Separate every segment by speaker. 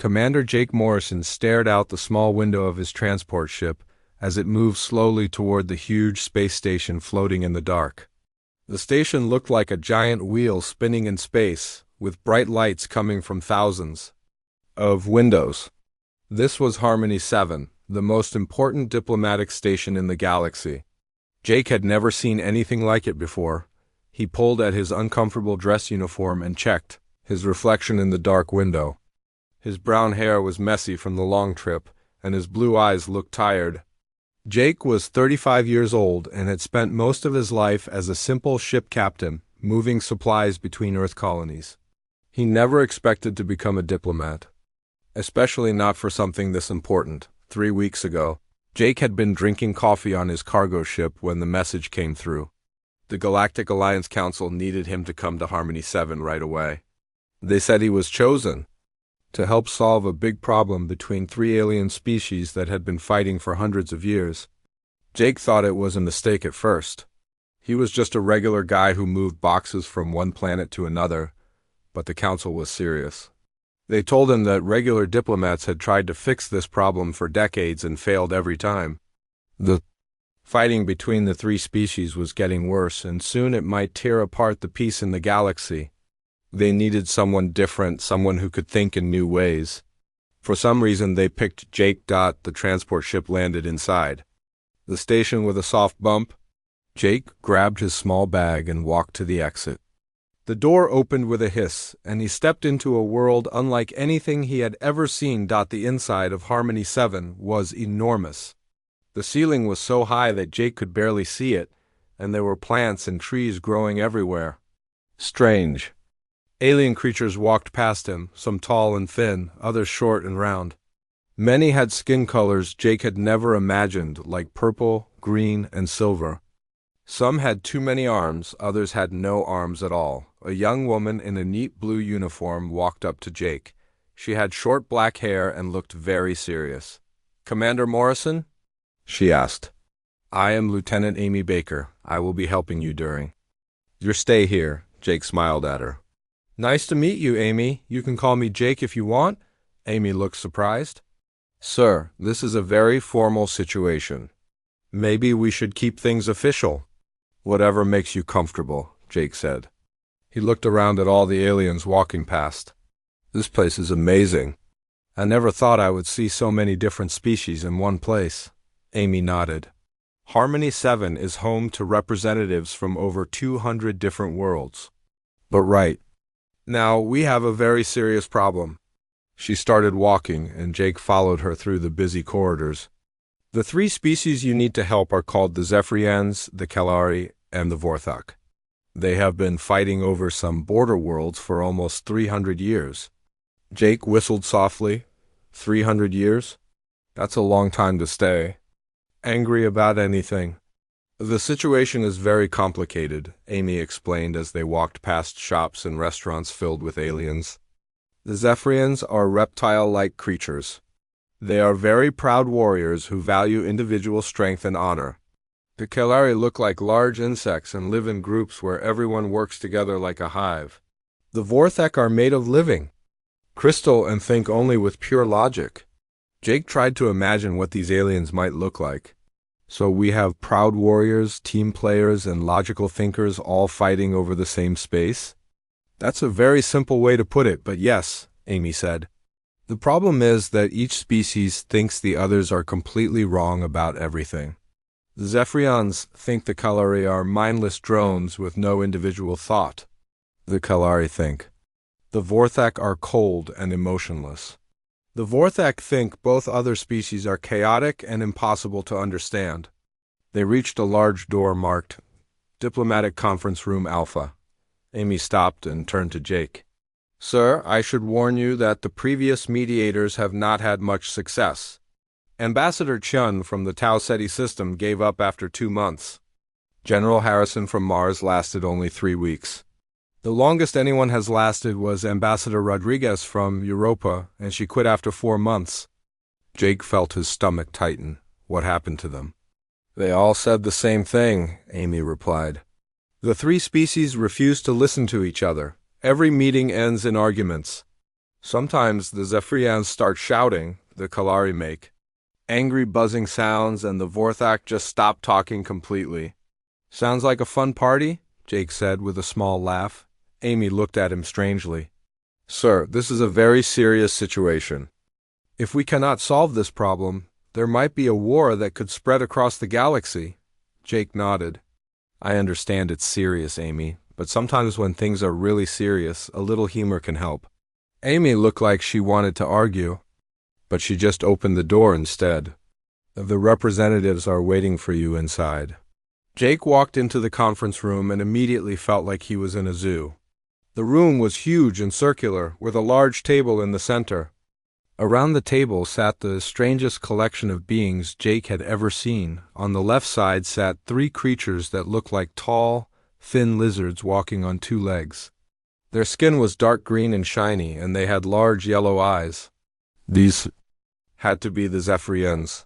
Speaker 1: Commander Jake Morrison stared out the small window of his transport ship as it moved slowly toward the huge space station floating in the dark. The station looked like a giant wheel spinning in space, with bright lights coming from thousands of windows. This was Harmony 7, the most important diplomatic station in the galaxy. Jake had never seen anything like it before. He pulled at his uncomfortable dress uniform and checked his reflection in the dark window. His brown hair was messy from the long trip, and his blue eyes looked tired. Jake was 35 years old and had spent most of his life as a simple ship captain, moving supplies between Earth colonies. He never expected to become a diplomat, especially not for something this important. 3 weeks ago, Jake had been drinking coffee on his cargo ship when the message came through. The Galactic Alliance Council needed him to come to Harmony 7 right away. They said he was chosen to help solve a big problem between 3 alien species that had been fighting for hundreds of years. Jake thought it was a mistake at first. He was just a regular guy who moved boxes from one planet to another, but the council was serious. They told him that regular diplomats had tried to fix this problem for decades and failed every time. The fighting between the 3 species was getting worse, and soon it might tear apart the peace in the galaxy. They needed someone different, someone who could think in new ways. For some reason, they picked Jake. The transport ship landed inside the station with a soft bump. Jake grabbed his small bag and walked to the exit. The door opened with a hiss, and he stepped into a world unlike anything he had ever seen. The inside of Harmony 7 was enormous. The ceiling was so high that Jake could barely see it, and there were plants and trees growing everywhere. Strange. Alien creatures walked past him, some tall and thin, others short and round. Many had skin colors Jake had never imagined, like purple, green, and silver. Some had too many arms, others had no arms at all. A young woman in a neat blue uniform walked up to Jake. She had short black hair and looked very serious. "Commander Morrison?" she asked. "I am Lieutenant Amy Baker. I will be helping you during your stay here." Jake smiled at her. "Nice to meet you, Amy. You can call me Jake if you want." Amy looked surprised. "Sir, this is a very formal situation. Maybe we should keep things official." "Whatever makes you comfortable," Jake said. He looked around at all the aliens walking past. "This place is amazing. I never thought I would see so many different species in one place." Amy nodded. "Harmony 7 is home to representatives from over 200 different worlds. But right now, we have a very serious problem." She started walking, and Jake followed her through the busy corridors. "The 3 species you need to help are called the Zephyrians, the Kalari, and the Vorthak. They have been fighting over some border worlds for almost 300 years. Jake whistled softly. 300 years? That's a long time to stay angry about anything. "The situation is very complicated," Amy explained as they walked past shops and restaurants filled with aliens. "The Zephyrians are reptile-like creatures. They are very proud warriors who value individual strength and honor. The Kalari look like large insects and live in groups where everyone works together like a hive. The Vorthak are made of living crystal and think only with pure logic." Jake tried to imagine what these aliens might look like. "So we have proud warriors, team players, and logical thinkers all fighting over the same space?" "That's a very simple way to put it, but yes," Amy said. "The problem is that each species thinks the others are completely wrong about everything. The Zephyrians think the Kalari are mindless drones with no individual thought. The Kalari think the Vorthak are cold and emotionless. The Vorthak think both other species are chaotic and impossible to understand." They reached a large door marked Diplomatic Conference Room Alpha. Amy stopped and turned to Jake. "Sir, I should warn you that the previous mediators have not had much success. Ambassador Chun from the Tau Ceti system gave up after 2 months. General Harrison from Mars lasted only 3 weeks. The longest anyone has lasted was Ambassador Rodriguez from Europa, and she quit after 4 months. Jake felt his stomach tighten. What happened to them? "They all said the same thing," Amy replied. "The 3 species refuse to listen to each other. Every meeting ends in arguments. Sometimes the Zephyrians start shouting, the Kalari make angry buzzing sounds, and the Vorthak just stop talking completely. Sounds like a fun party? Jake said with a small laugh. Amy looked at him strangely. Sir, this is a very serious situation. If we cannot solve this problem, there might be a war that could spread across the galaxy. Jake nodded. I understand it's serious, Amy, but sometimes when things are really serious, a little humor can help. Amy looked like she wanted to argue, but she just opened the door instead. The representatives are waiting for you inside. Jake walked into the conference room and immediately felt like he was in a zoo. The room was huge and circular, with a large table in the center. Around the table sat the strangest collection of beings Jake had ever seen. On the left side sat three creatures that looked like tall, thin lizards walking on two legs. Their skin was dark green and shiny, and they had large yellow eyes. These had to be the Zephyrians.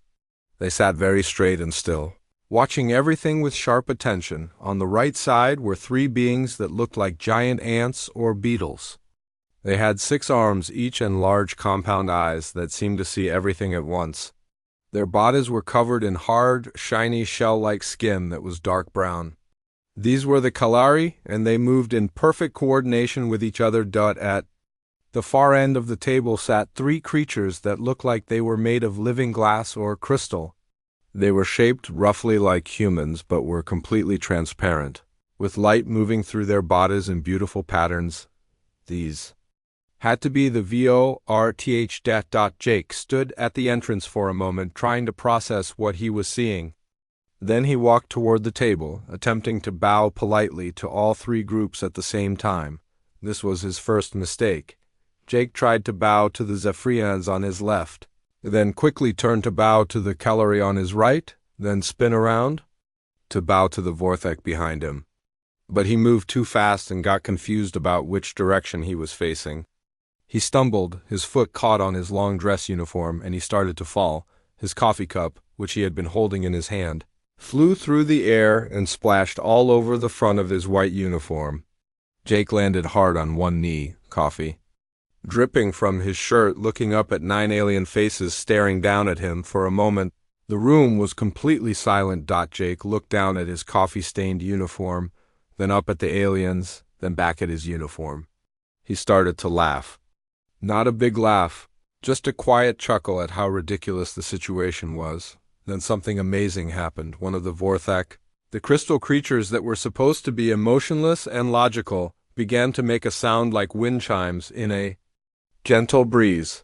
Speaker 1: They sat very straight and still, watching everything with sharp attention. On the right side were three beings that looked like giant ants or beetles. They had 6 arms each and large compound eyes that seemed to see everything at once. Their bodies were covered in hard, shiny shell-like skin that was dark brown. These were the Kalari, and they moved in perfect coordination with each other. At the far end of the table sat 3 creatures that looked like they were made of living glass or crystal. They were shaped roughly like humans, but were completely transparent, with light moving through their bodies in beautiful patterns. These had to be the VORTH. Jake stood at the entrance for a moment, trying to process what he was seeing. Then he walked toward the table, attempting to bow politely to all 3 groups at the same time. This was his first mistake. Jake tried to bow to the Zephyrians on his left, then quickly turned to bow to the Kalari on his right, then spin around to bow to the Vorthak behind him. But he moved too fast and got confused about which direction he was facing. He stumbled, his foot caught on his long dress uniform, and he started to fall. His coffee cup, which he had been holding in his hand, flew through the air and splashed all over the front of his white uniform. Jake landed hard on one knee, coffee dripping from his shirt, looking up at 9 alien faces staring down at him. For a moment, the room was completely silent. Jake looked down at his coffee-stained uniform, then up at the aliens, then back at his uniform. He started to laugh. Not a big laugh, just a quiet chuckle at how ridiculous the situation was. Then something amazing happened. One of the Vorthak, the crystal creatures that were supposed to be emotionless and logical, began to make a sound like wind chimes in a gentle breeze.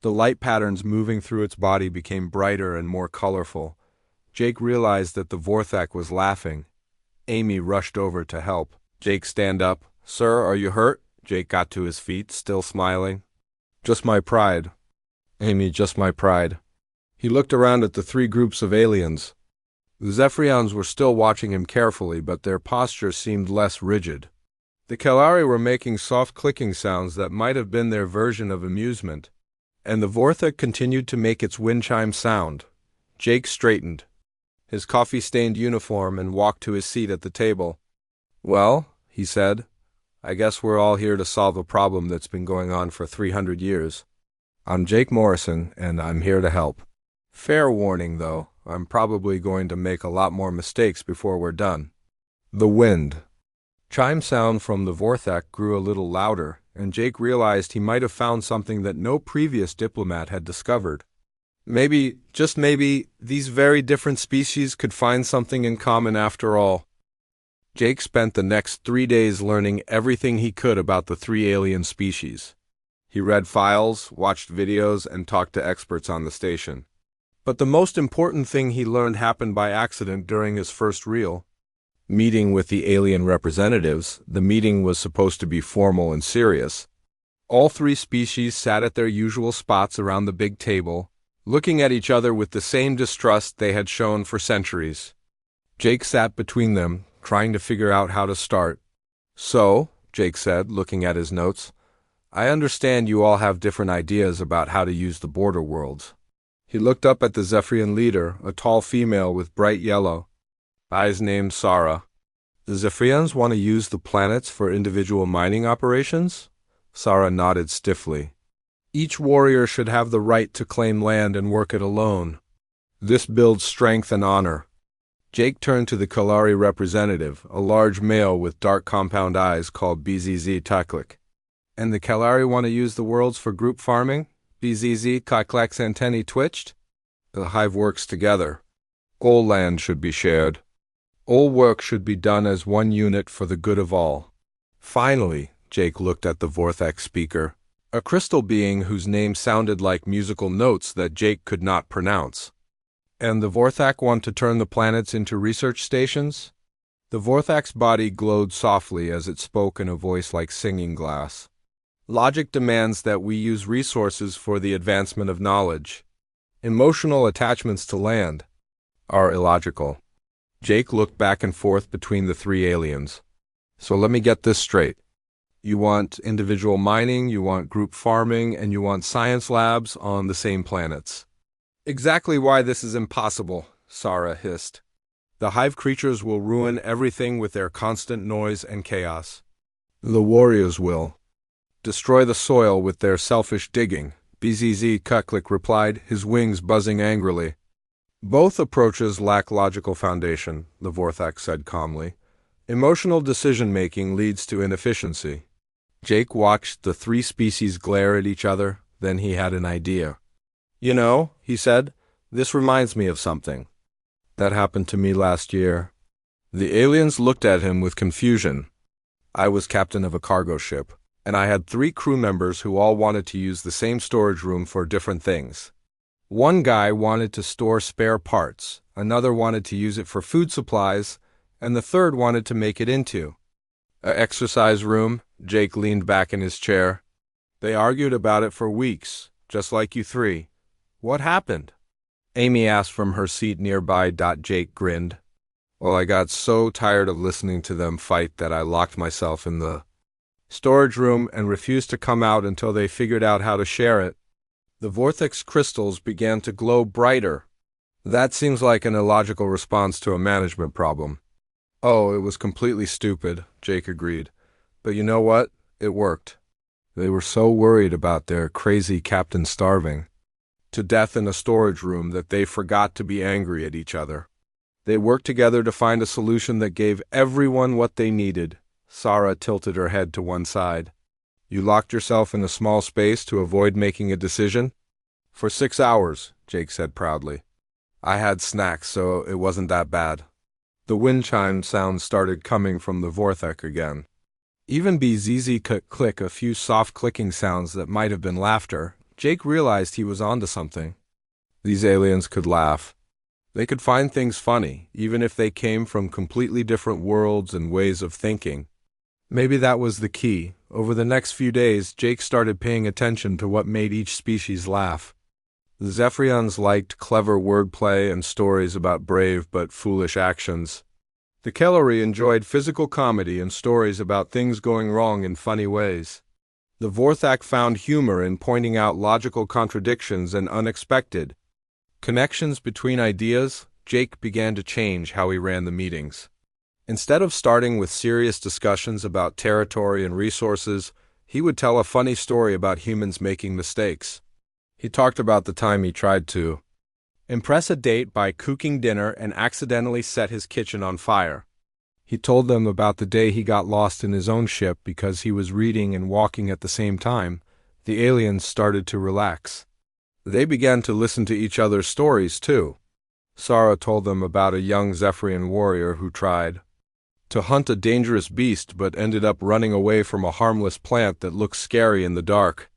Speaker 1: The light patterns moving through its body became brighter and more colorful. Jake realized that the Vorthak was laughing. Amy rushed over to help. Jake, stand up. Sir, are you hurt? Jake got to his feet, still smiling. Just my pride. Amy, just my pride. He looked around at the 3 groups of aliens. The Zephyrians were still watching him carefully, but their posture seemed less rigid. The Kalari were making soft clicking sounds that might have been their version of amusement, and the Vorthak continued to make its wind chime sound. Jake straightened his coffee-stained uniform and walked to his seat at the table. Well, he said, I guess we're all here to solve a problem that's been going on for 300 years. I'm Jake Morrison, and I'm here to help. Fair warning, though, I'm probably going to make a lot more mistakes before we're done. The wind chime sound from the Vorthak grew a little louder, and Jake realized he might have found something that no previous diplomat had discovered. Maybe, just maybe, these very different species could find something in common after all. Jake spent the next 3 days learning everything he could about the 3 alien species. He read files, watched videos, and talked to experts on the station. But the most important thing he learned happened by accident during his first real meeting with the alien representatives. The meeting was supposed to be formal and serious. All 3 species sat at their usual spots around the big table, looking at each other with the same distrust they had shown for centuries. Jake sat between them, trying to figure out how to start. So, Jake said, looking at his notes, I understand you all have different ideas about how to use the border worlds. He looked up at the Zephyrian leader, a tall female with bright yellow eyes named Sarah. The Zephyrians want to use the planets for individual mining operations? Sarah nodded stiffly. Each warrior should have the right to claim land and work it alone. This builds strength and honor. Jake turned to the Kalari representative, a large male with dark compound eyes called BZZ Taklik. And the Kalari want to use the worlds for group farming? BZZ Kaklik's antennae twitched. The hive works together. All land should be shared. All work should be done as one unit for the good of all. Finally, Jake looked at the Vorthak speaker, a crystal being whose name sounded like musical notes that Jake could not pronounce. And the Vorthak want to turn the planets into research stations? The Vorthak's body glowed softly as it spoke in a voice like singing glass. Logic demands that we use resources for the advancement of knowledge. Emotional attachments to land are illogical. Jake looked back and forth between the three aliens. So let me get this straight. You want individual mining, you want group farming, and you want science labs on the same planets. Exactly why this is impossible, Sarah hissed. The hive creatures will ruin everything with their constant noise and chaos. The warriors will destroy the soil with their selfish digging, BZZ Kuklik replied, his wings buzzing angrily. Both approaches lack logical foundation, the Vorthak said calmly. Emotional decision-making leads to inefficiency. Jake watched the three species glare at each other, then he had an idea. You know, he said, this reminds me of something. That happened to me last year. The aliens looked at him with confusion. I was captain of a cargo ship, and I had 3 crew members who all wanted to use the same storage room for different things. One guy wanted to store spare parts, another wanted to use it for food supplies, and the third wanted to make it into an exercise room. Jake leaned back in his chair. They argued about it for weeks, just like you 3. What happened? Amy asked from her seat nearby. Jake grinned. Well, I got so tired of listening to them fight that I locked myself in the storage room and refused to come out until they figured out how to share it. The Vortex crystals began to glow brighter. That seems like an illogical response to a management problem. Oh, it was completely stupid, Jake agreed. But you know what? It worked. They were so worried about their crazy captain starving to death in a storage room that they forgot to be angry at each other. They worked together to find a solution that gave everyone what they needed. Sarah tilted her head to one side. You locked yourself in a small space to avoid making a decision? For 6 hours, Jake said proudly. I had snacks, so it wasn't that bad. The wind chime sounds started coming from the Vorthek again. Even BZZ could click a few soft clicking sounds that might have been laughter. Jake realized he was onto something. These aliens could laugh. They could find things funny, even if they came from completely different worlds and ways of thinking. Maybe that was the key. Over the next few days, Jake started paying attention to what made each species laugh. The Zephyrians liked clever wordplay and stories about brave but foolish actions. The Kellery enjoyed physical comedy and stories about things going wrong in funny ways. The Vorthak found humor in pointing out logical contradictions and unexpected connections between ideas. Jake began to change how he ran the meetings. Instead of starting with serious discussions about territory and resources, he would tell a funny story about humans making mistakes. He talked about the time he tried to impress a date by cooking dinner and accidentally set his kitchen on fire. He told them about the day he got lost in his own ship because he was reading and walking at the same time. The aliens started to relax. They began to listen to each other's stories, too. Sarah told them about a young Zephyrian warrior who tried to hunt a dangerous beast but ended up running away from a harmless plant that looked scary in the dark.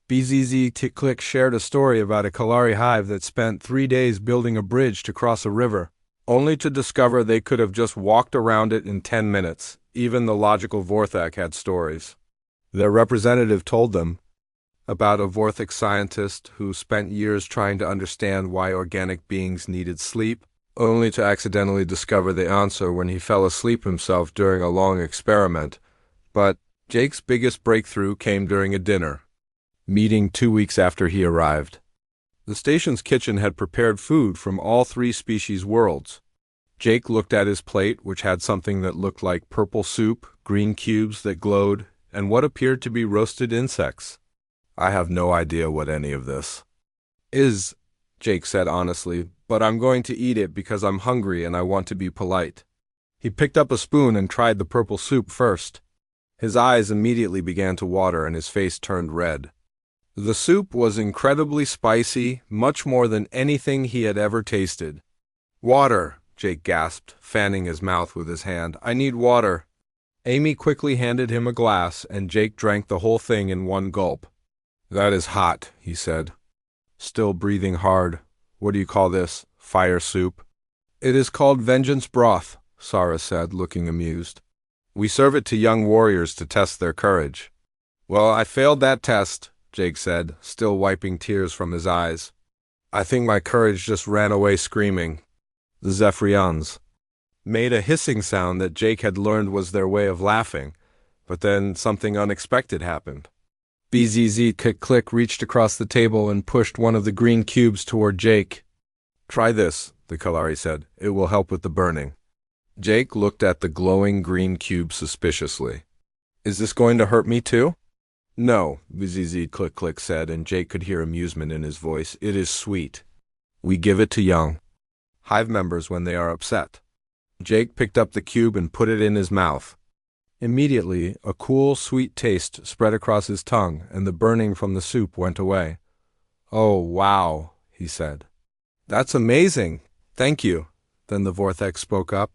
Speaker 1: BZZ Tiklik shared a story about a Kalari hive that spent 3 days building a bridge to cross a river, only to discover they could have just walked around it in 10 minutes. Even the logical Vorthak had stories. Their representative told them about a Vorthak scientist who spent years trying to understand why organic beings needed sleep, only to accidentally discover the answer when he fell asleep himself during a long experiment. But Jake's biggest breakthrough came during a dinner meeting 2 weeks after he arrived. The station's kitchen had prepared food from all 3 species' worlds. Jake looked at his plate, which had something that looked like purple soup, green cubes that glowed, and what appeared to be roasted insects. I have no idea what any of this is, Jake said honestly, but I'm going to eat it because I'm hungry and I want to be polite. He picked up a spoon and tried the purple soup first. His eyes immediately began to water and his face turned red. The soup was incredibly spicy, much more than anything he had ever tasted. Water, Jake gasped, fanning his mouth with his hand. I need water. Amy quickly handed him a glass, and Jake drank the whole thing in one gulp. That is hot, he said. Still breathing hard. What do you call this? Fire soup? It is called vengeance broth, Sarah said, looking amused. We serve it to young warriors to test their courage. Well, I failed that test, Jake said, still wiping tears from his eyes. I think my courage just ran away screaming. The Zephyrians made a hissing sound that Jake had learned was their way of laughing, but then something unexpected happened. BZZ Click reached across the table and pushed one of the green cubes toward Jake. Try this, the Kalari said. It will help with the burning. Jake looked at the glowing green cube suspiciously. Is this going to hurt me too? No, BZZ Click said, and Jake could hear amusement in his voice. It is sweet. We give it to young hive members when they are upset. Jake picked up the cube and put it in his mouth. Immediately, a cool, sweet taste spread across his tongue, and the burning from the soup went away. Oh, wow, he said. That's amazing. Thank you. Then the Vortex spoke up.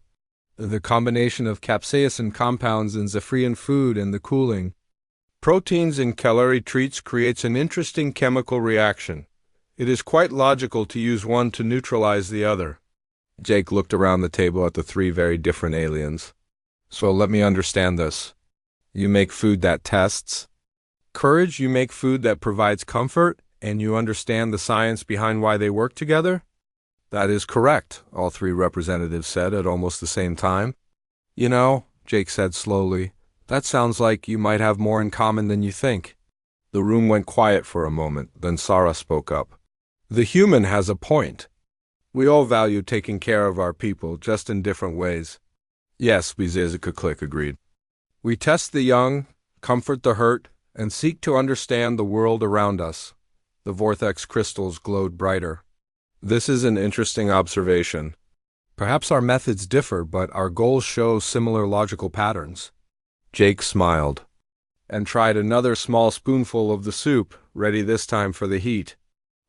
Speaker 1: The combination of capsaicin compounds in Zephyrian food and the cooling proteins in Kalari treats creates an interesting chemical reaction. It is quite logical to use one to neutralize the other. Jake looked around the table at the three very different aliens. So let me understand this. You make food that tests courage, you make food that provides comfort, and you understand the science behind why they work together? That is correct, all three representatives said at almost the same time. You know, Jake said slowly, that sounds like you might have more in common than you think. The room went quiet for a moment, then Sarah spoke up. The human has a point. We all value taking care of our people, just in different ways. Yes, Bizizika agreed. We test the young, comfort the hurt, and seek to understand the world around us. The vortex crystals glowed brighter. This is an interesting observation. Perhaps our methods differ, but our goals show similar logical patterns. Jake smiled and tried another small spoonful of the soup, ready this time for the heat.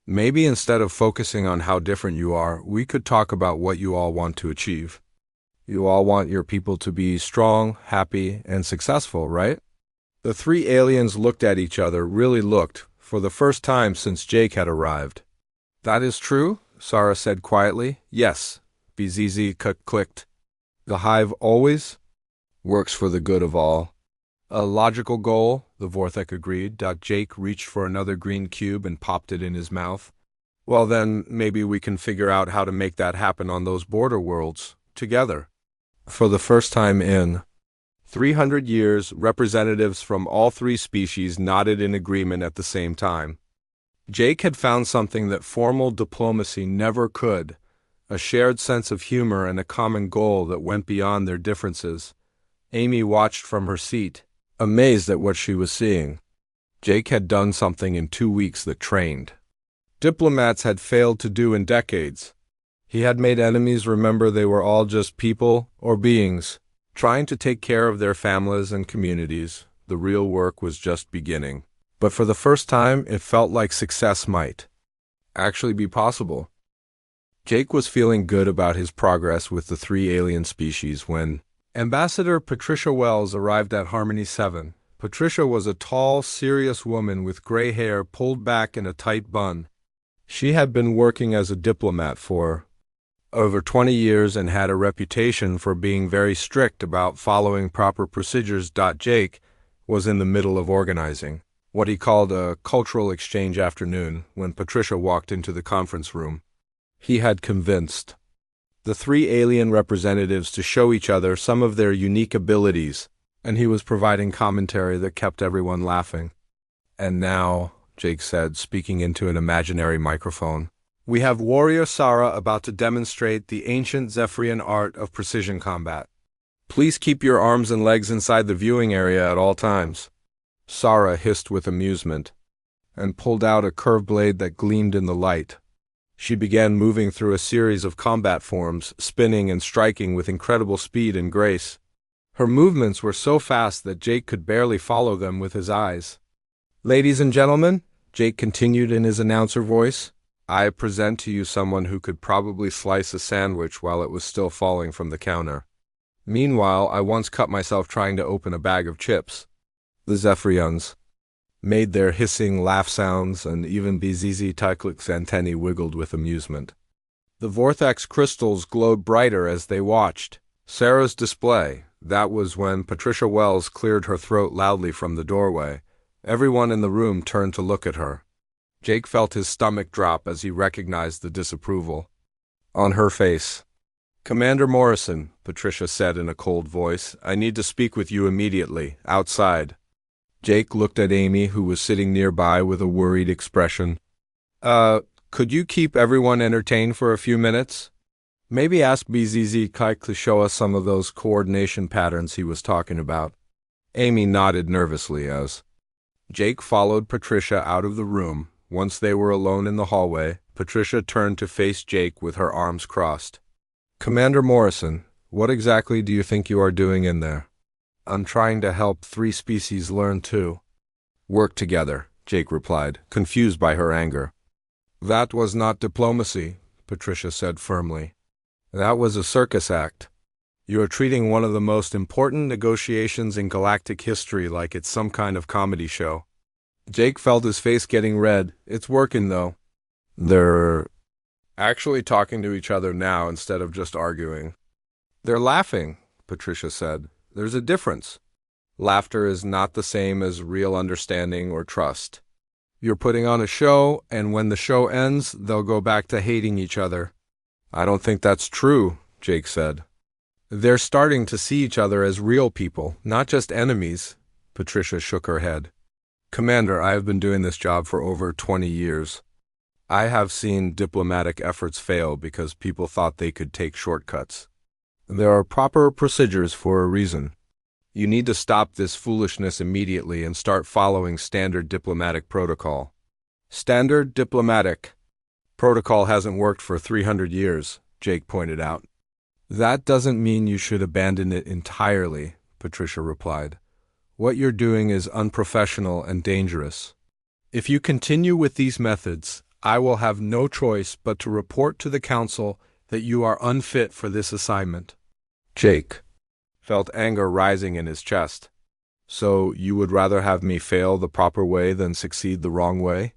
Speaker 1: Maybe instead of focusing on how different you are, we could talk about what you all want to achieve. You all want your people to be strong, happy, and successful, right? The three aliens looked at each other, really looked, for the first time since Jake had arrived. That is true, Sarah said quietly. Yes, BZZ clicked. The hive always works for the good of all. A logical goal, the Vortex agreed. Jake reached for another green cube and popped it in his mouth. Well then, maybe we can figure out how to make that happen on those border worlds, together. For the first time in 300 years, representatives from all three species nodded in agreement at the same time. Jake had found something that formal diplomacy never could, a shared sense of humor and a common goal that went beyond their differences. Amy watched from her seat, amazed at what she was seeing. Jake had done something in 2 weeks that trained diplomats had failed to do in decades. He had made enemies remember they were all just people or beings, trying to take care of their families and communities. The real work was just beginning. But for the first time, it felt like success might actually be possible. Jake was feeling good about his progress with the three alien species when Ambassador Patricia Wells arrived at Harmony 7. Patricia was a tall, serious woman with gray hair pulled back in a tight bun. She had been working as a diplomat for over 20 years and had a reputation for being very strict about following proper procedures. Jake was in the middle of organizing what he called a cultural exchange afternoon when Patricia walked into the conference room. He had convinced the three alien representatives to show each other some of their unique abilities, and he was providing commentary that kept everyone laughing. And now, Jake said, speaking into an imaginary microphone, we have Warrior Sarah about to demonstrate the ancient Zephyrian art of precision combat. Please keep your arms and legs inside the viewing area at all times. Sarah hissed with amusement. and pulled out a curved blade that gleamed in the light. She began moving through a series of combat forms, spinning and striking with incredible speed and grace. Her movements were so fast that Jake could barely follow them with his eyes. "Ladies and gentlemen," Jake continued in his announcer voice, "I present to you someone who could probably slice a sandwich while it was still falling from the counter. Meanwhile, I once cut myself trying to open a bag of chips." The Zephyrians made their hissing laugh sounds, and even Bzizi Tyklik's antennae wiggled with amusement. The vortex crystals glowed brighter as they watched Sarah's display. That was when Patricia Wells cleared her throat loudly from the doorway. Everyone in the room turned to look at her. Jake felt his stomach drop as he recognized the disapproval on her face. "Commander Morrison," Patricia said in a cold voice, "I need to speak with you immediately, outside." Jake looked at Amy, who was sitting nearby with a worried expression. Could you keep everyone entertained for a few minutes? Maybe ask Bzizi Kike to show us some of those coordination patterns he was talking about." Amy nodded nervously as Jake followed Patricia out of the room. Once they were alone in the hallway, Patricia turned to face Jake with her arms crossed. "Commander Morrison, what exactly do you think you are doing in there?" "I'm trying to help 3 species learn to work together," Jake replied, confused by her anger. "That was not diplomacy," Patricia said firmly. "That was a circus act. You are treating one of the most important negotiations in galactic history like it's some kind of comedy show." Jake felt his face getting red. "It's working, though. They're actually talking to each other now instead of just arguing." "They're laughing," Patricia said. "There's a difference. Laughter is not the same as real understanding or trust. You're putting on a show, and when the show ends, they'll go back to hating each other." "I don't think that's true," Jake said. "They're starting to see each other as real people, not just enemies." Patricia shook her head. "Commander, I have been doing this job for over 20 years. I have seen diplomatic efforts fail because people thought they could take shortcuts. There are proper procedures for a reason. You need to stop this foolishness immediately and start following standard diplomatic protocol." "Standard diplomatic protocol hasn't worked for 300 years, Jake pointed out. "That doesn't mean you should abandon it entirely," Patricia replied. "What you're doing is unprofessional and dangerous. If you continue with these methods, I will have no choice but to report to the Council that you are unfit for this assignment." Jake felt anger rising in his chest. "So you would rather have me fail the proper way than succeed the wrong way?"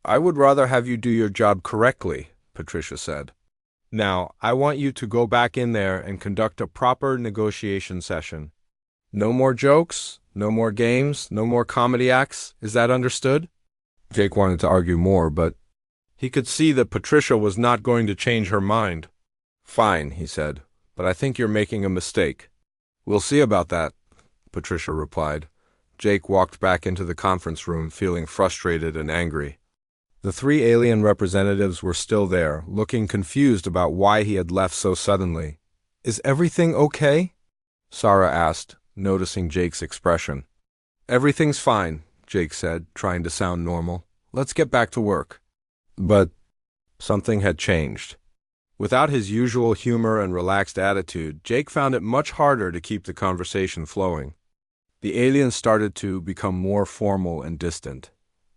Speaker 1: "I would rather have you do your job correctly," Patricia said. "Now, I want you to go back in there and conduct a proper negotiation session. No more jokes, no more games, no more comedy acts. Is that understood?" Jake wanted to argue more, but he could see that Patricia was not going to change her mind. "Fine," he said, "but I think you're making a mistake." "We'll see about that," Patricia replied. Jake walked back into the conference room feeling frustrated and angry. The 3 alien representatives were still there, looking confused about why he had left so suddenly. "Is everything okay?" Sarah asked, noticing Jake's expression. "Everything's fine," Jake said, trying to sound normal. "Let's get back to work." But something had changed. Without his usual humor and relaxed attitude, Jake found it much harder to keep the conversation flowing. The aliens started to become more formal and distant.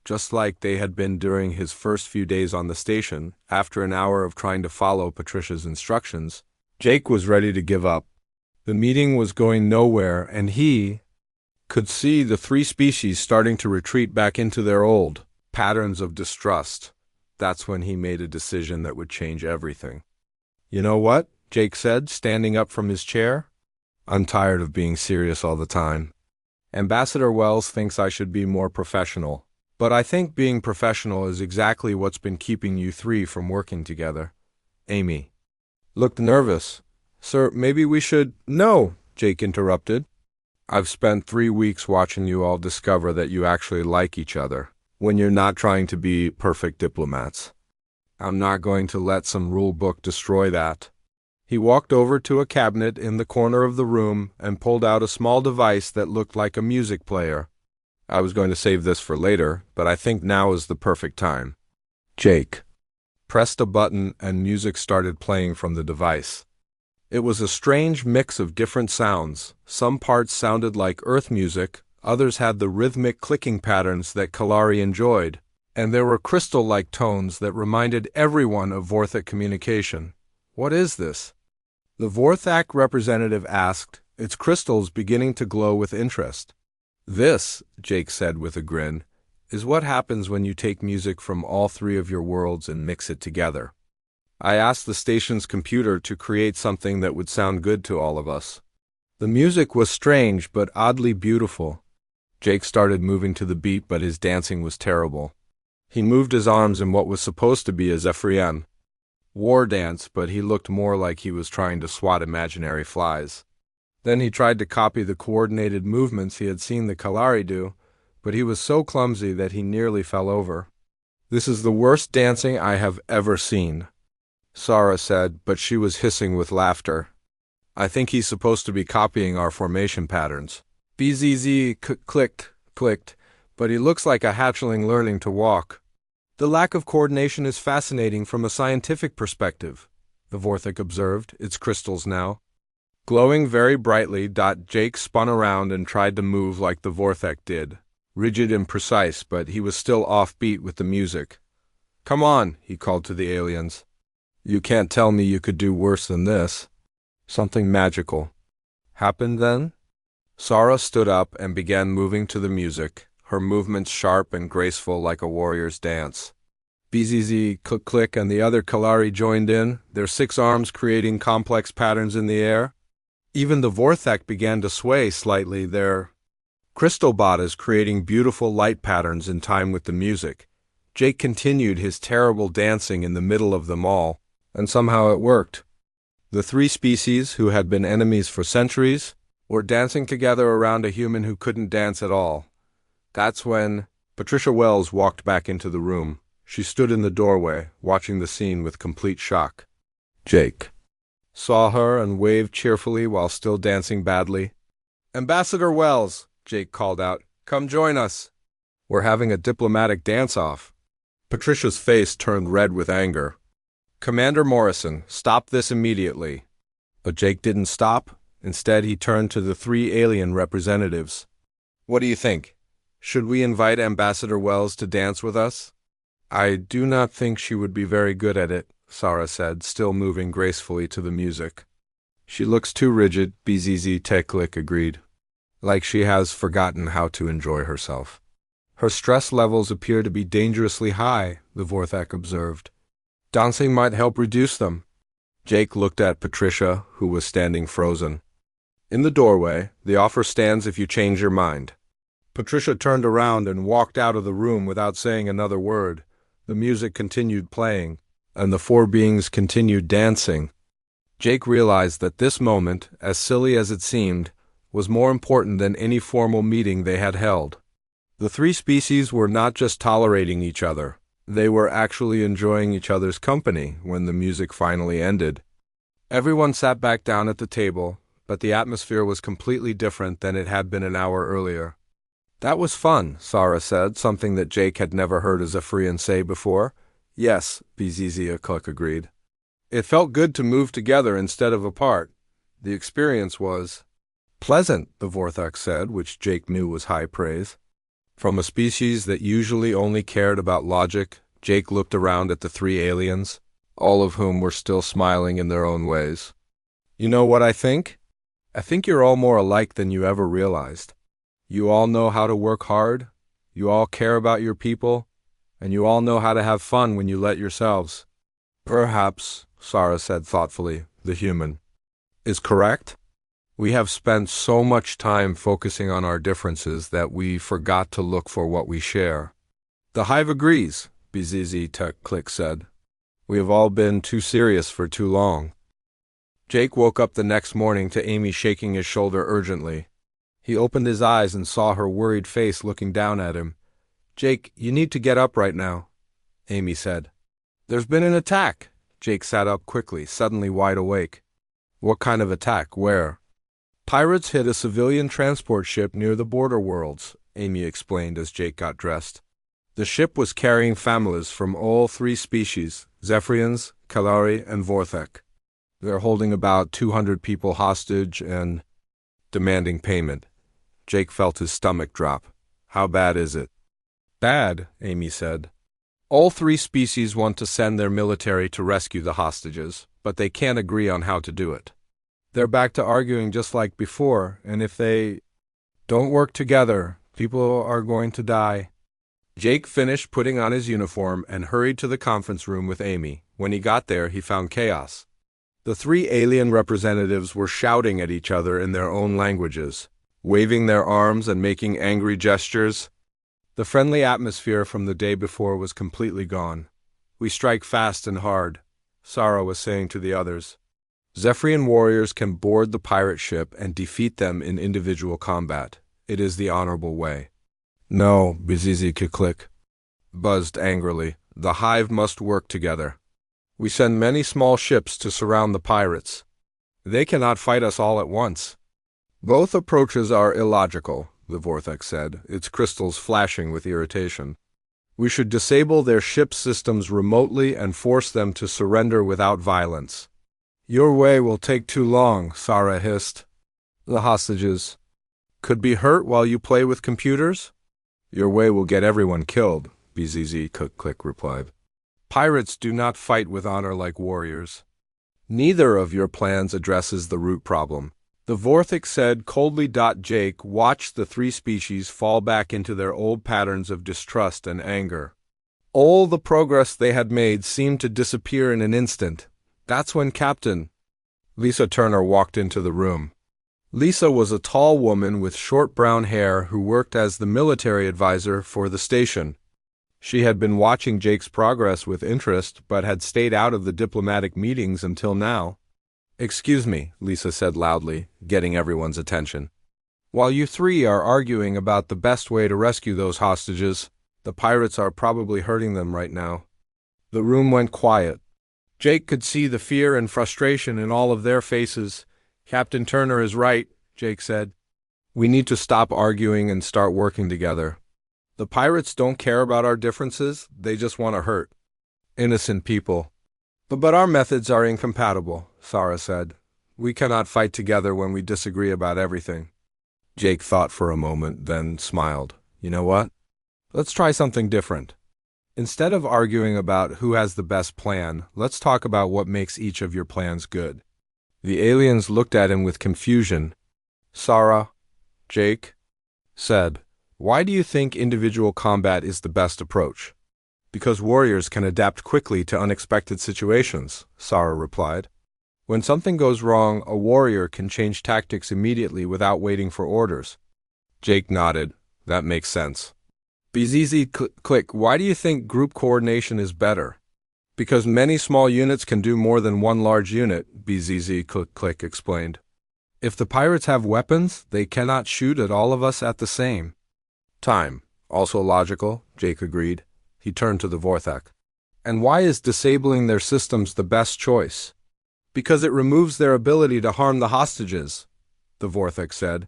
Speaker 1: Just like they had been during his first few days on the station, after an hour of trying to follow Patricia's instructions, Jake was ready to give up. The meeting was going nowhere, and he could see the 3 species starting to retreat back into their old patterns of distrust. That's when he made a decision that would change everything. "You know what?" Jake said, standing up from his chair. "I'm tired of being serious all the time. Ambassador Wells thinks I should be more professional. But I think being professional is exactly what's been keeping you 3 from working together." Amy looked nervous. "Sir, maybe we should—" "No," Jake interrupted. "I've spent 3 weeks watching you all discover that you actually like each other, when you're not trying to be perfect diplomats. I'm not going to let some rule book destroy that." He walked over to a cabinet in the corner of the room and pulled out a small device that looked like a music player. I was going to save this for later, but I think now is the perfect time. Jake pressed a button and music started playing from the device. It was a strange mix of different sounds. Some parts sounded like Earth music, others had the rhythmic clicking patterns that Kalari enjoyed, and there were crystal-like tones that reminded everyone of Vorthak communication. What is this? The Vorthak representative asked, its crystals beginning to glow with interest. This, Jake said with a grin, is what happens when you take music from all three of your worlds and mix it together. I asked the station's computer to create something that would sound good to all of us. The music was strange but oddly beautiful. Jake started moving to the beat, but his dancing was terrible. He moved his arms in what was supposed to be a HFY War dance, but he looked more like he was trying to swat imaginary flies. Then he tried to copy the coordinated movements he had seen the Kalari do, but he was so clumsy that he nearly fell over. This is the worst dancing I have ever seen, Sarah said, but she was hissing with laughter. I think he's supposed to be copying our formation patterns. BZZ clicked, but he looks like a hatchling learning to walk. The lack of coordination is fascinating from a scientific perspective, the Vorthak observed, its crystals now glowing very brightly. Jake spun around and tried to move like the Vorthak did, rigid and precise, but he was still offbeat with the music. Come on, he called to the aliens. You can't tell me you could do worse than this. Something magical happened then? Sarah stood up and began moving to the music, her movements sharp and graceful like a warrior's dance. BZZ click, and the other Kalari joined in, their 6 arms creating complex patterns in the air. Even the Vorthak began to sway slightly, their crystal bodies creating beautiful light patterns in time with the music. Jake continued his terrible dancing in the middle of them all, and somehow it worked. The 3 species, who had been enemies for centuries, were dancing together around a human who couldn't dance at all. That's when Patricia Wells walked back into the room. She stood in the doorway, watching the scene with complete shock. Jake saw her and waved cheerfully while still dancing badly. Ambassador Wells, Jake called out, come join us. We're having a diplomatic dance-off. Patricia's face turned red with anger. Commander Morrison, stop this immediately. But Jake didn't stop. Instead, he turned to the 3 alien representatives. What do you think? Should we invite Ambassador Wells to dance with us? I do not think she would be very good at it, Sarah said, still moving gracefully to the music. She looks too rigid, BZZ Teklik agreed. Like she has forgotten how to enjoy herself. Her stress levels appear to be dangerously high, the Vorthak observed. Dancing might help reduce them. Jake looked at Patricia, who was standing frozen. In the doorway, the offer stands if you change your mind. Patricia turned around and walked out of the room without saying another word. The music continued playing, and the 4 beings continued dancing. Jake realized that this moment, as silly as it seemed, was more important than any formal meeting they had held. The 3 species were not just tolerating each other. They were actually enjoying each other's company when the music finally ended. Everyone sat back down at the table, but the atmosphere was completely different than it had been an hour earlier. That was fun, Sarah said, something that Jake had never heard a Zephyrian say before. Yes, Bzz Cook agreed. It felt good to move together instead of apart. The experience was pleasant, the Vorthak said, which Jake knew was high praise. From a species that usually only cared about logic, Jake looked around at the 3 aliens, all of whom were still smiling in their own ways. You know what I think? I think you're all more alike than you ever realized. You all know how to work hard, you all care about your people, and you all know how to have fun when you let yourselves. Perhaps, Sarah said thoughtfully, the human is correct. We have spent so much time focusing on our differences that we forgot to look for what we share. The hive agrees, Bzz Teklik said. We have all been too serious for too long. Jake woke up the next morning to Amy shaking his shoulder urgently. He opened his eyes and saw her worried face looking down at him. Jake, you need to get up right now, Amy said. There's been an attack. Jake sat up quickly, suddenly wide awake. What kind of attack? Where? Pirates hit a civilian transport ship near the border worlds. Amy explained as Jake got dressed. The ship was carrying families from all three species, Zephyrians, Kalari, and Vorthek. They're holding about 200 people hostage and demanding payment. Jake felt his stomach drop. How bad is it? Bad, Amy said. All three species want to send their military to rescue the hostages, but they can't agree on how to do it. They're back to arguing just like before, and if they don't work together, people are going to die. Jake finished putting on his uniform and hurried to the conference room with Amy. When he got there, he found chaos. The three alien representatives were shouting at each other in their own languages, waving their arms and making angry gestures. The friendly atmosphere from the day before was completely gone. We strike fast and hard, Sarah was saying to the others. Zephyrian warriors can board the pirate ship and defeat them in individual combat. It is the honorable way. No, Bizizi Kiklik buzzed angrily. The hive must work together. We send many small ships to surround the pirates. They cannot fight us all at once. Both approaches are illogical, the Vorthek said, its crystals flashing with irritation. We should disable their ship systems remotely and force them to surrender without violence. Your way will take too long, Sarah hissed. The hostages could be hurt while you play with computers? Your way will get everyone killed, BZZ Kiklik replied. Pirates do not fight with honor like warriors. Neither of your plans addresses the root problem. The Vorthek said coldly. Jake watched the three species fall back into their old patterns of distrust and anger. All the progress they had made seemed to disappear in an instant. That's when Captain Lisa Turner walked into the room. Lisa was a tall woman with short brown hair who worked as the military advisor for the station. She had been watching Jake's progress with interest, but had stayed out of the diplomatic meetings until now. Excuse me, Lisa said loudly, getting everyone's attention. While you three are arguing about the best way to rescue those hostages, the pirates are probably hurting them right now. The room went quiet. Jake could see the fear and frustration in all of their faces. Captain Turner is right, Jake said. We need to stop arguing and start working together. The pirates don't care about our differences, they just want to hurt innocent people. But our methods are incompatible, Sarah said. We cannot fight together when we disagree about everything. Jake thought for a moment, then smiled. You know what? Let's try something different. Instead of arguing about who has the best plan, let's talk about what makes each of your plans good. The aliens looked at him with confusion. Sarah, Jake said, why do you think individual combat is the best approach? Because warriors can adapt quickly to unexpected situations, Sarah replied. When something goes wrong, a warrior can change tactics immediately without waiting for orders. Jake nodded. That makes sense. BZZ Click, why do you think group coordination is better? Because many small units can do more than one large unit, BZZ Click explained. If the pirates have weapons, they cannot shoot at all of us at the same time. Also logical, Jake agreed. He turned to the Vorthek. And why is disabling their systems the best choice? Because it removes their ability to harm the hostages, the Vorthek said.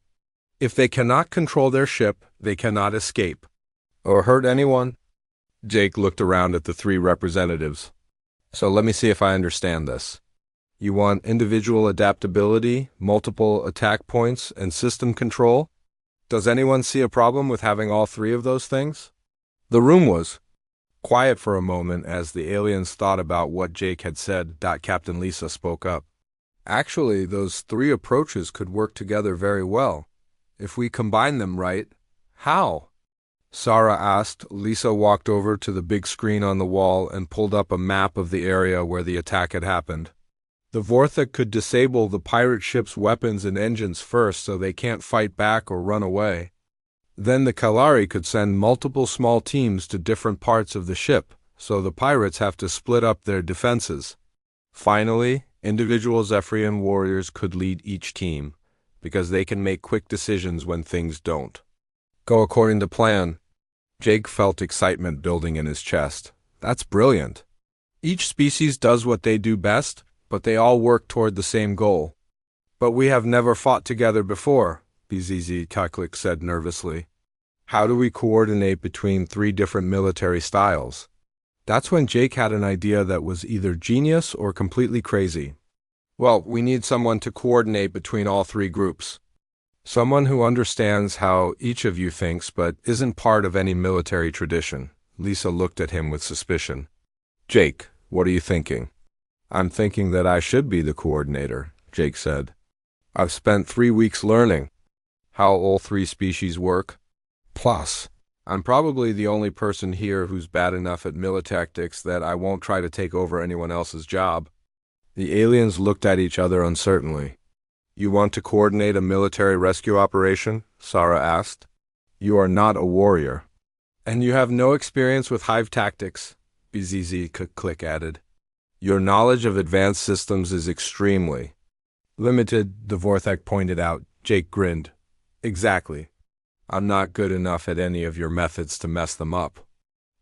Speaker 1: If they cannot control their ship, they cannot escape. Or hurt anyone? Jake looked around at the three representatives. So let me see if I understand this. You want individual adaptability, multiple attack points, and system control? Does anyone see a problem with having all three of those things? The room was quiet for a moment as the aliens thought about what Jake had said. Captain Lisa spoke up. Actually, those three approaches could work together very well. If we combine them right, how? Sarah asked. Lisa walked over to the big screen on the wall and pulled up a map of the area where the attack had happened. The Vorthek could disable the pirate ship's weapons and engines first so they can't fight back or run away. Then the Kalari could send multiple small teams to different parts of the ship, so the pirates have to split up their defenses. Finally, individual Zephyrian warriors could lead each team, because they can make quick decisions when things don't go according to plan. Jake felt excitement building in his chest. That's brilliant. Each species does what they do best, but they all work toward the same goal. But we have never fought together before, BZZ Kaklik said nervously. How do we coordinate between three different military styles? That's when Jake had an idea that was either genius or completely crazy. Well, we need someone to coordinate between all three groups. Someone who understands how each of you thinks but isn't part of any military tradition. Lisa looked at him with suspicion. Jake, what are you thinking? I'm thinking that I should be the coordinator, Jake said. I've spent 3 weeks learning how all three species work. Plus, I'm probably the only person here who's bad enough at militactics that I won't try to take over anyone else's job. The aliens looked at each other uncertainly. You want to coordinate a military rescue operation? Sarah asked. You are not a warrior. And you have no experience with hive tactics, BZZ Click added. Your knowledge of advanced systems is extremely limited, Dvorthak pointed out. Jake grinned. Exactly. I'm not good enough at any of your methods to mess them up.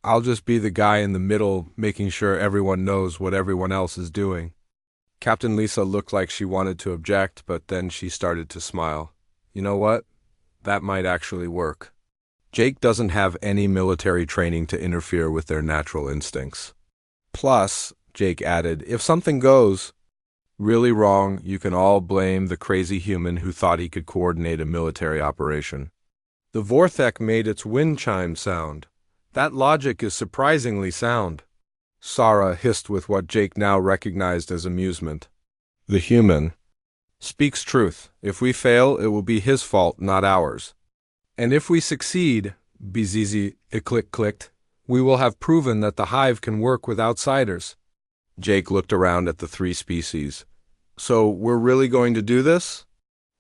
Speaker 1: I'll just be the guy in the middle, making sure everyone knows what everyone else is doing. Captain Lisa looked like she wanted to object, but then she started to smile. You know what? That might actually work. Jake doesn't have any military training to interfere with their natural instincts. Plus, Jake added, if something goes really wrong, you can all blame the crazy human who thought he could coordinate a military operation. The Vorthek made its wind chime sound. That logic is surprisingly sound. Sarah hissed with what Jake now recognized as amusement. The human speaks truth. If we fail, it will be his fault, not ours. And if we succeed, Bizizi clicked, we will have proven that the hive can work with outsiders. Jake looked around at the three species. So we're really going to do this?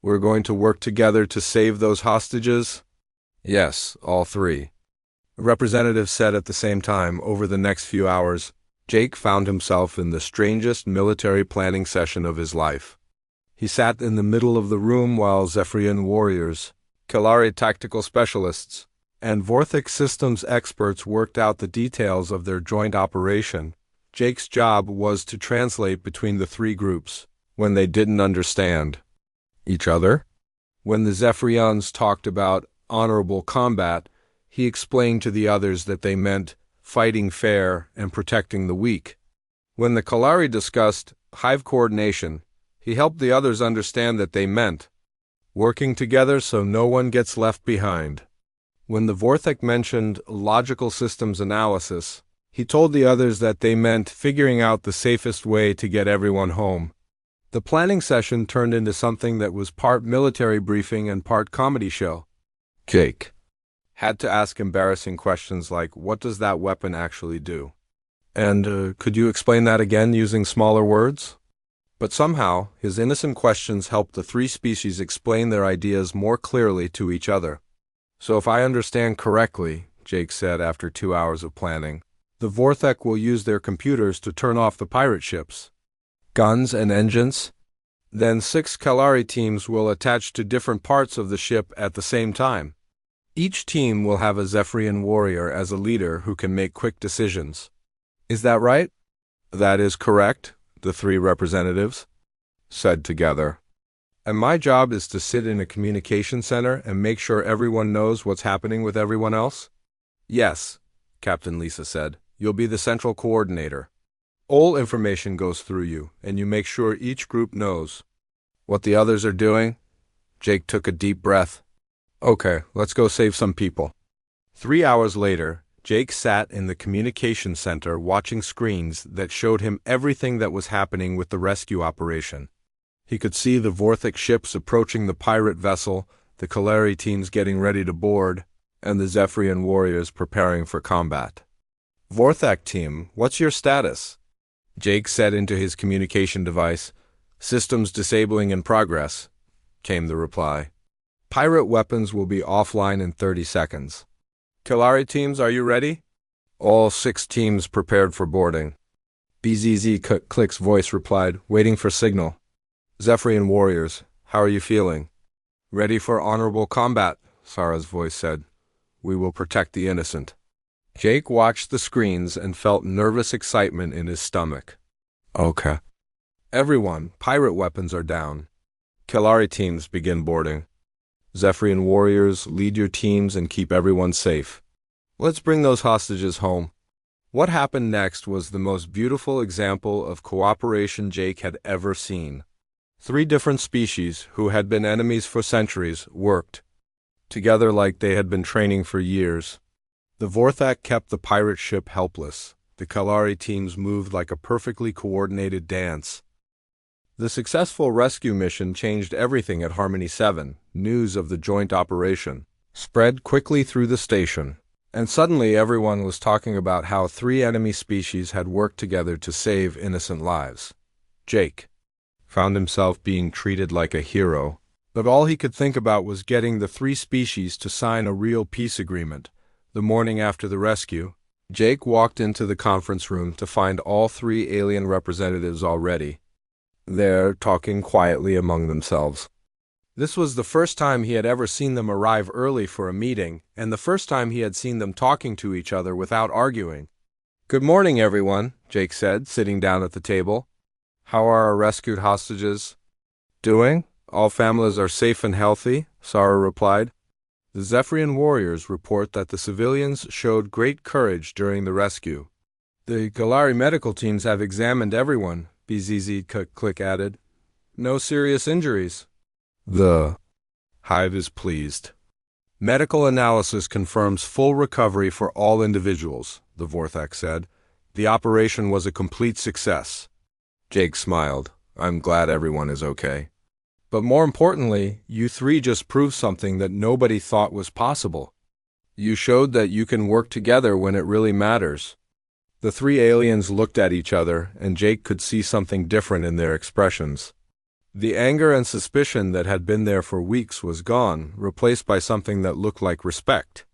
Speaker 1: We're going to work together to save those hostages? Yes, all three. Representatives said at the same time. Over the next few hours, Jake found himself in the strangest military planning session of his life. He sat in the middle of the room while Zephyrian warriors, Kalari tactical specialists, and Vorthik systems experts worked out the details of their joint operation. Jake's job was to translate between the three groups when they didn't understand each other. When the Zephyrians talked about honorable combat, he explained to the others that they meant fighting fair and protecting the weak. When the Kalari discussed hive coordination, he helped the others understand that they meant working together so no one gets left behind. When the Vorthek mentioned logical systems analysis, he told the others that they meant figuring out the safest way to get everyone home. The planning session turned into something that was part military briefing and part comedy show. Jake had to ask embarrassing questions like, what does that weapon actually do? And could you explain that again using smaller words? But somehow, his innocent questions helped the three species explain their ideas more clearly to each other. So if I understand correctly, Jake said after 2 hours of planning, the Vorthek will use their computers to turn off the pirate ships, guns and engines. Then 6 Kalari teams will attach to different parts of the ship at the same time. Each team will have a Zephyrian warrior as a leader who can make quick decisions. Is that right? That is correct, the 3 representatives said together. And my job is to sit in a communication center and make sure everyone knows what's happening with everyone else? Yes, Captain Lisa said. You'll be the central coordinator. All information goes through you, and you make sure each group knows what the others are doing. Jake took a deep breath. Okay, let's go save some people. 3 hours later, Jake sat in the communication center watching screens that showed him everything that was happening with the rescue operation. He could see the Vorthik ships approaching the pirate vessel, the Kalari teams getting ready to board, and the Zephyrian warriors preparing for combat. Vorthak team, what's your status? Jake said into his communication device. Systems disabling in progress, came the reply. Pirate weapons will be offline in 30 seconds. Kalari teams, are you ready? All 6 teams prepared for boarding. BZZ Click's voice replied, waiting for signal. Zephyrian warriors, how are you feeling? Ready for honorable combat, Sarah's voice said. We will protect the innocent. Jake watched the screens and felt nervous excitement in his stomach. Okay. Everyone, pirate weapons are down. Kalari teams begin boarding. Zephyrian warriors, lead your teams and keep everyone safe. Let's bring those hostages home. What happened next was the most beautiful example of cooperation Jake had ever seen. 3 different species, who had been enemies for centuries, worked together like they had been training for years. The Vorthak kept the pirate ship helpless. The Kalari teams moved like a perfectly coordinated dance. The successful rescue mission changed everything at Harmony 7. News of the joint operation spread quickly through the station, and suddenly everyone was talking about how 3 enemy species had worked together to save innocent lives. Jake found himself being treated like a hero, but all he could think about was getting the 3 species to sign a real peace agreement. The morning after the rescue, Jake walked into the conference room to find all 3 alien representatives already there, talking quietly among themselves. This was the first time he had ever seen them arrive early for a meeting, and the first time he had seen them talking to each other without arguing. "Good morning, everyone," Jake said, sitting down at the table. "How are our rescued hostages doing? All families are safe and healthy," Sarah replied. The Zephyrian warriors report that the civilians showed great courage during the rescue. "The Galari medical teams have examined everyone," BZZ Click added. "No serious injuries." The hive is pleased. "Medical analysis confirms full recovery for all individuals," the Vorthak said. "The operation was a complete success." Jake smiled. "I'm glad everyone is okay. But more importantly, you 3 just proved something that nobody thought was possible. You showed that you can work together when it really matters." The 3 aliens looked at each other, and Jake could see something different in their expressions. The anger and suspicion that had been there for weeks was gone, replaced by something that looked like respect.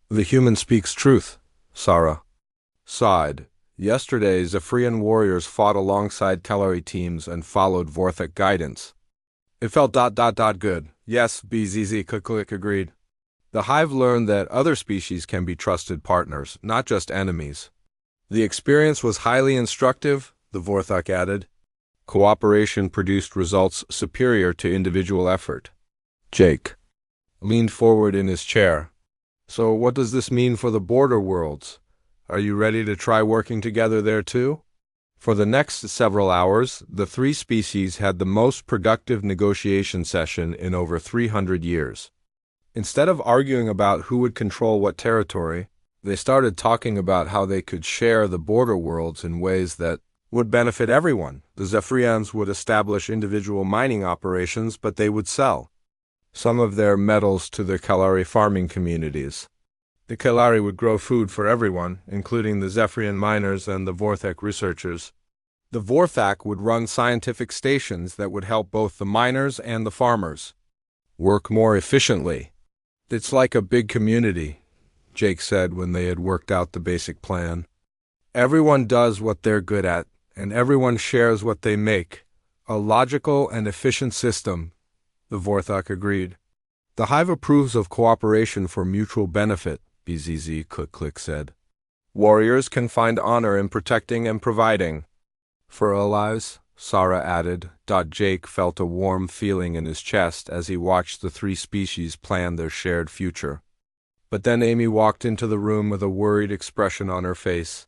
Speaker 1: "The human speaks truth," Sarah sighed. "Yesterday, Zephyrian warriors fought alongside Kalari teams and followed Vorthak guidance. It felt good." "Yes," BZZ Click agreed. "The hive learned that other species can be trusted partners, not just enemies." "The experience was highly instructive," the Vorthak added. "Cooperation produced results superior to individual effort." Jake leaned forward in his chair. "So what does this mean for the border worlds? Are you ready to try working together there too?" For the next several hours, the 3 species had the most productive negotiation session in over 300 years. Instead of arguing about who would control what territory, they started talking about how they could share the border worlds in ways that would benefit everyone. The Zephyrians would establish individual mining operations, but they would sell some of their metals to the Kalari farming communities. The Kalari would grow food for everyone, including the Zephyrian miners and the Vorthak researchers. The Vorthak would run scientific stations that would help both the miners and the farmers work more efficiently. "It's like a big community," Jake said when they had worked out the basic plan. "Everyone does what they're good at, and everyone shares what they make. A logical and efficient system," the Vorthak agreed. "The hive approves of cooperation for mutual benefit," BZZ Click said. "Warriors can find honor in protecting and providing for our lives," Sarah added. Jake felt a warm feeling in his chest as he watched the 3 species plan their shared future. But then Amy walked into the room with a worried expression on her face.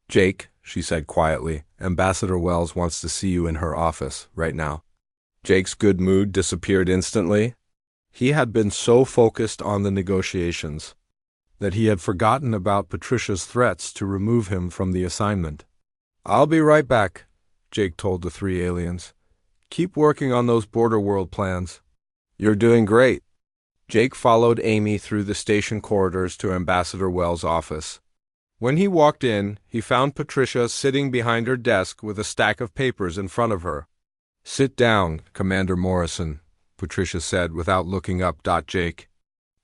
Speaker 1: "Jake," she said quietly, "Ambassador Wells wants to see you in her office right now." Jake's good mood disappeared instantly. He had been so focused on the negotiations that he had forgotten about Patricia's threats to remove him from the assignment. "I'll be right back," Jake told the 3 aliens. "Keep working on those border world plans." "You're doing great." Jake followed Amy through the station corridors to Ambassador Wells' office. When he walked in, he found Patricia sitting behind her desk with a stack of papers in front of her. "Sit down, Commander Morrison," Patricia said without looking up. Jake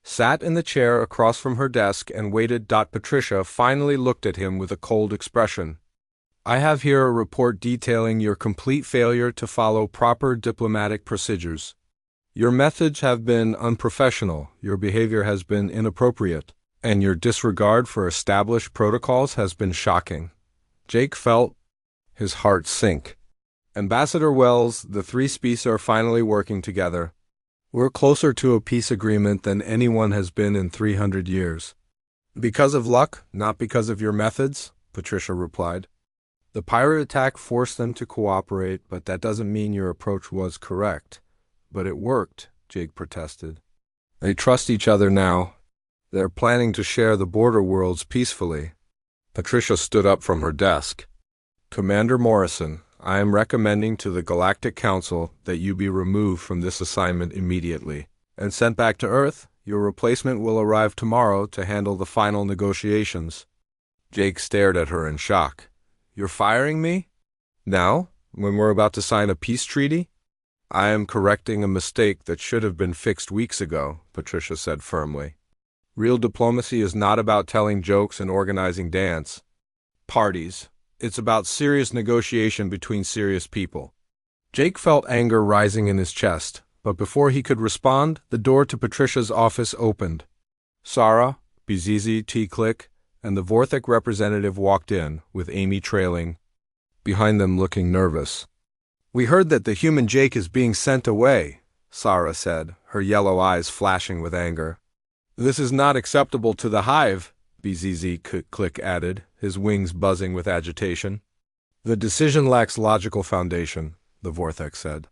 Speaker 1: sat in the chair across from her desk and waited. Patricia finally looked at him with a cold expression. "I have here a report detailing your complete failure to follow proper diplomatic procedures. Your methods have been unprofessional, your behavior has been inappropriate, and your disregard for established protocols has been shocking." Jake felt his heart sink. "Ambassador Wells, the 3 species are finally working together. We're closer to a peace agreement than anyone has been in 300 years. Because of luck, not because of your methods, Patricia replied. The pirate attack forced them to cooperate, but that doesn't mean your approach was correct. But it worked, Jake protested. They trust each other now. They're planning to share the border worlds peacefully. Patricia stood up from her desk. Commander Morrison, I am recommending to the Galactic Council that you be removed from this assignment immediately and sent back to Earth. Your replacement will arrive tomorrow to handle the final negotiations. Jake stared at her in shock. You're firing me? Now, when we're about to sign a peace treaty? I am correcting a mistake that should have been fixed weeks ago, Patricia said firmly. Real diplomacy is not about telling jokes and organizing dance parties. It's about serious negotiation between serious people. Jake felt anger rising in his chest, but before he could respond, the door to Patricia's office opened. Sarah, Bizizi, T-Click, and the Vorthek representative walked in, with Amy trailing behind them looking nervous. We heard that the human Jake is being sent away, Sarah said, her yellow eyes flashing with anger. This is not acceptable to the Hive, Bizizi added, his wings buzzing with agitation. The decision lacks logical foundation, the Vorthek said.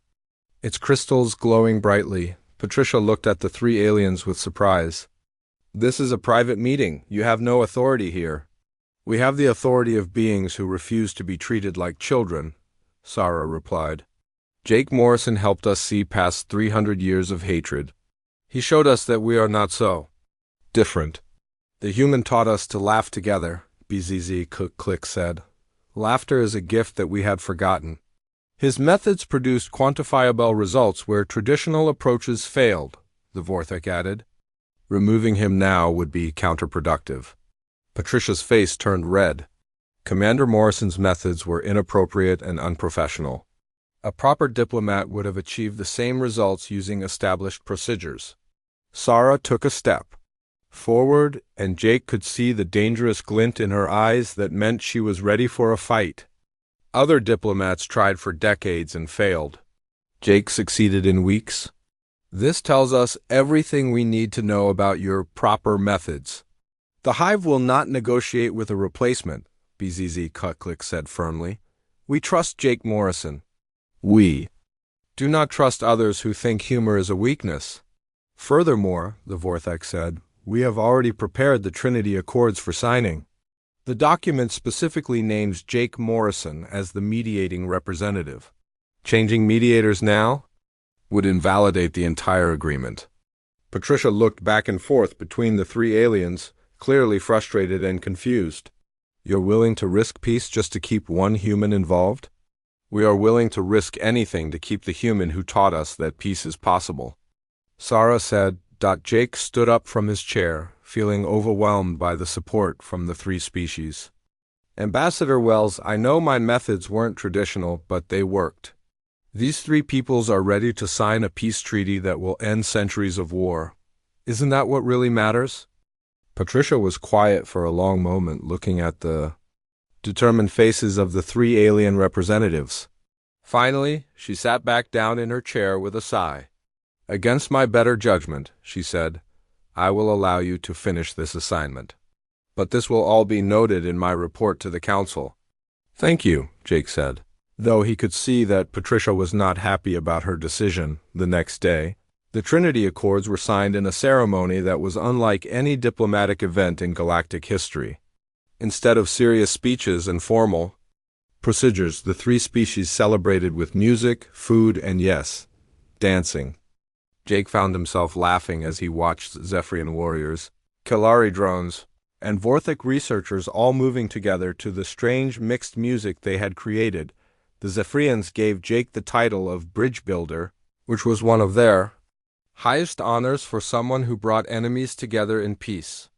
Speaker 1: Its crystals glowing brightly, Patricia looked at the three aliens with surprise. This is a private meeting. You have no authority here. We have the authority of beings who refuse to be treated like children, Sarah replied. Jake Morrison helped us see past 300 years of hatred. He showed us that we are not so different. The human taught us to laugh together, BZZ said. Laughter is a gift that we had forgotten. His methods produced quantifiable results where traditional approaches failed, the Vorthek added. Removing him now would be counterproductive. Patricia's face turned red. Commander Morrison's methods were inappropriate and unprofessional. A proper diplomat would have achieved the same results using established procedures. Sarah took a step forward, and Jake could see the dangerous glint in her eyes that meant she was ready for a fight. Other diplomats tried for decades and failed. Jake succeeded in weeks. This tells us everything we need to know about your proper methods. The Hive will not negotiate with a replacement, BZZ said firmly. We trust Jake Morrison. We do not trust others who think humor is a weakness. Furthermore, the Vorthek said, we have already prepared the Trinity Accords for signing. The document specifically names Jake Morrison as the mediating representative. Changing mediators now would invalidate the entire agreement. Patricia looked back and forth between the three aliens, clearly frustrated and confused. You're willing to risk peace just to keep one human involved? We are willing to risk anything to keep the human who taught us that peace is possible. Sarah said. Jake stood up from his chair, feeling overwhelmed by the support from the three species. Ambassador Wells, I know my methods weren't traditional, but they worked. These three peoples are ready to sign a peace treaty that will end centuries of war. Isn't that what really matters? Patricia was quiet for a long moment, looking at the determined faces of the three alien representatives. Finally, she sat back down in her chair with a sigh. Against my better judgment, she said, I will allow you to finish this assignment. But this will all be noted in my report to the Council. Thank you, Jake said. Though he could see that Patricia was not happy about her decision. The next day, the Trinity Accords were signed in a ceremony that was unlike any diplomatic event in galactic history. Instead of serious speeches and formal procedures, the three species celebrated with music, food, and yes, dancing. Jake found himself laughing as he watched Zephyrian warriors, Kalari drones, and Vorthek researchers all moving together to the strange mixed music they had created. The Zephyrians gave Jake the title of Bridge Builder, which was one of their highest honors for someone who brought enemies together in peace.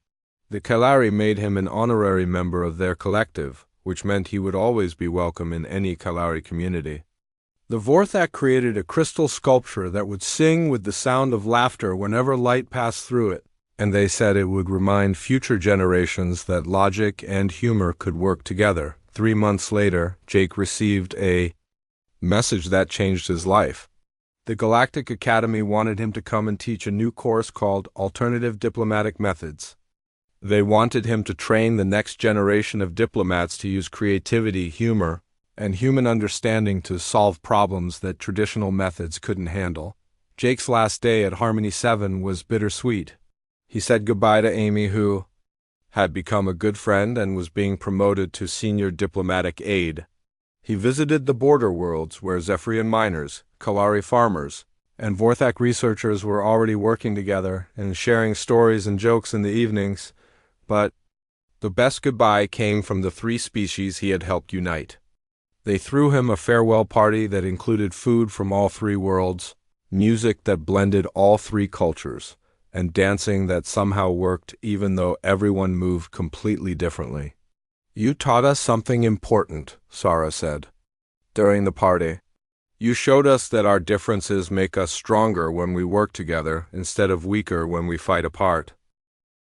Speaker 1: The Kalari made him an honorary member of their collective, which meant he would always be welcome in any Kalari community. The Vorthek created a crystal sculpture that would sing with the sound of laughter whenever light passed through it, and they said it would remind future generations that logic and humor could work together. 3 months later, Jake received a message that changed his life. The Galactic Academy wanted him to come and teach a new course called Alternative Diplomatic Methods. They wanted him to train the next generation of diplomats to use creativity, humor, and human understanding to solve problems that traditional methods couldn't handle. Jake's last day at Harmony 7 was bittersweet. He said goodbye to Amy, who had become a good friend and was being promoted to senior diplomatic aide. He visited the border worlds where Zephyrian miners, Kalari farmers, and Vorthak researchers were already working together and sharing stories and jokes in the evenings, but the best goodbye came from the three species he had helped unite. They threw him a farewell party that included food from all three worlds, music that blended all three cultures, and dancing that somehow worked even though everyone moved completely differently. "You taught us something important," Sarah said during the party. "You showed us that our differences make us stronger when we work together instead of weaker when we fight apart."